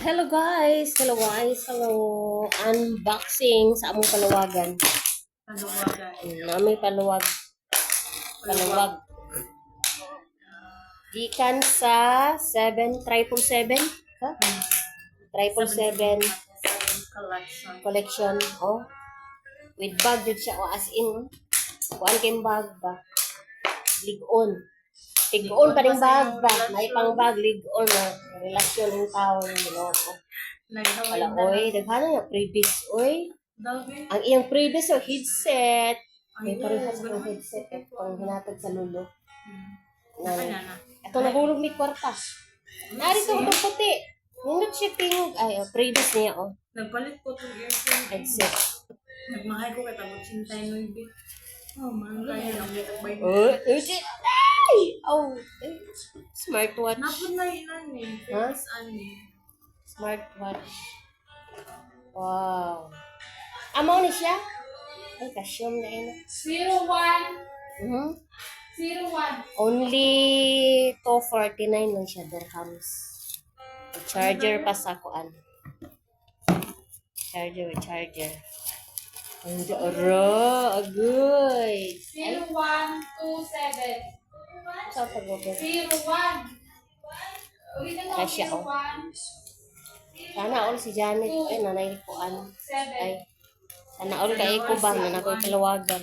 Hello guys! Hello guys! Hello! Unboxing sa among palawagan. Paluwagan. Nami paluwag. Paluwag. Gikan sa 7,777. Ha? 777 Collection. collection. Oh. With bag dito siya. O as in. Kuan kayong bag ba? Ligon. Ligon pa rin bag ba? May pang bag. Ligon na. Relasyon ng tao. Wala, oy. Daghana nga previous, oy. Ang iyang previous o headset. May parehas sa headset. Pang hinatag sa lulo. Ito nahulog ni kwarta. Narito ito puti. Nindot siya tingog. Ay, previous niya, oh. Nagpalit ko itong earphone. Headset. Nagmahay ko kaya tapos sintay no ibig. Oh, man, kaya lang may tagbay. Oh, headset. Ay! Oh, smartwatch. Napod na yun, eh. Ha? Fitness, ani. Smartwatch. Wow. Amaw ni siya? Ay, kasyom na yun. 01. 01. Only 249 lang siya dirhams. Charger pa sa kuan. Charger. Ang ora, agoy. 0127. Sa pagbobo. 01. Kasya, oh. Sana all si Janet. Ay, nanay kuan. 7. Ay, sana all kay ko ba na nakoy palawagan.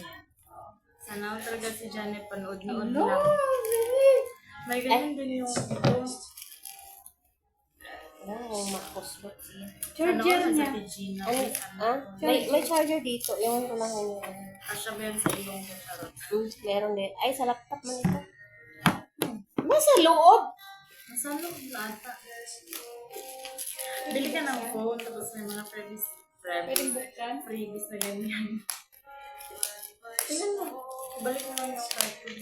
Sana talaga si Janet panood-nood No. lang. May ganyan din yung ito. Wow, makusbot siya. Charger niya. Sa Gina. Ano? Ah? May charger dito. Yung ko lang yun. Kasya ba yan sa ilong ko, charot? Meron din. Ay, sa laptop man ito. Nasa loob. Nasa loob na ata. Bili ka ng phone, tapos may mga freebies. Freebies na ganyan. Tingnan mo. Balik mo lang yung cartoon.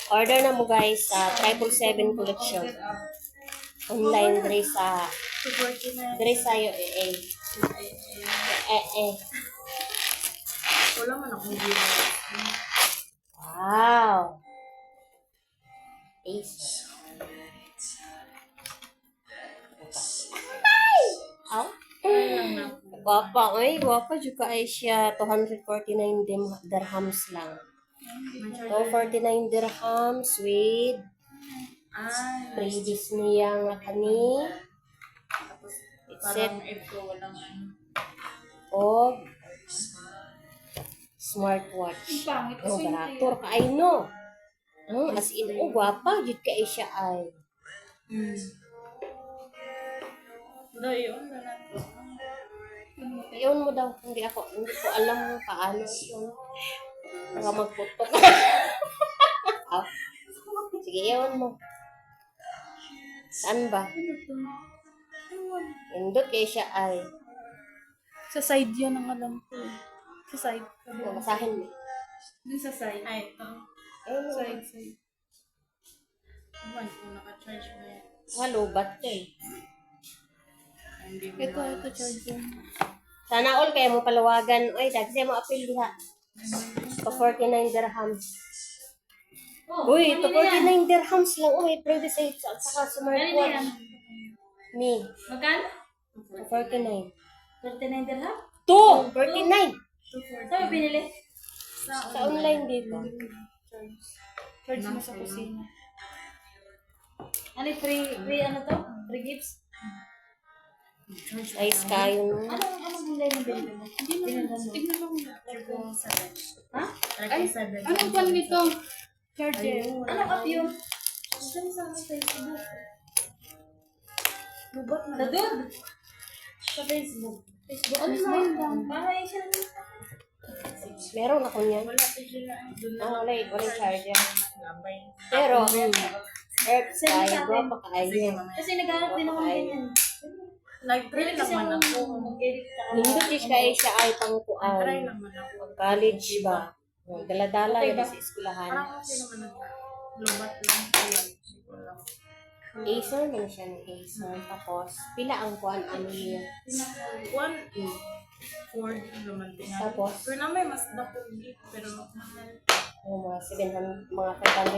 Order na mo guys sa 777 collection. Online dre sa 249. UAA. Wala man akong video. Wow. Ace. Aw. Guwapa. Ay, guwapa juga ay siya. 249 dirhams lang. 249 dirhams with previous niyang kani. Set Parang ito, walang ano. of smartwatch. Pangit Oh, kasi barator ka ay no. As in, oh, guwapa. Jud ka ay siya ay. Yun, wala to. Iyon mo daw. Hindi ko alam mo paano yun. Mga magputok. Ah, sige, iyon mo. Saan ba? Indot kay siya ay. Sa side yan ang alam ko. Sa side. Masahin mo. Dun sa side. Ay, ito. Ayun mo. Side. Iwan ko, naka-charge mo yan. Halubat ka eh. Hindi mo Ito charger. Sana all kayo mo palawagan. Ay, dati siya mo apil diha. To 49 dirhams. Uy, to 49 dirhams lang. Uy, pwede sa saka smartwatch. Ni, Magkano? to 49. 39 dirham? 2! 49! Saan mo binili? Sa online dito. Charge mo sa kusina. Ano free ano to? Free gifts? Ice kayo. Anong gulay na binili mo? Tignan mo. Ha? Ay, anong pala nito? Charger. Anong app yun? Saan sa Facebook? Lubot na. Doon? Sa Facebook. Ano na yun? Para yun siya. Meron ako niyan. Wala pa sila. Doon na. Wala charger. Labay. Pero, Earth kayo. Guwapa kayo. Kasi naghanap din ako ng ganyan. Nag-try naman ako. Mag-edit ka. Hindi siya ay siya ay Nag-try pangkuan. naman ako. College ba? Dala-dala Okay yun ba? sa eskwelahan. Parang okay naman ako. Lubat lang. Ayan. Siguro. Acer man siya ng Acer. Tapos, pila ang kuan ano yun. One, Ford naman din. Tapos? Pero na may mas dapog. Pero mahal. Mga 700, mga 500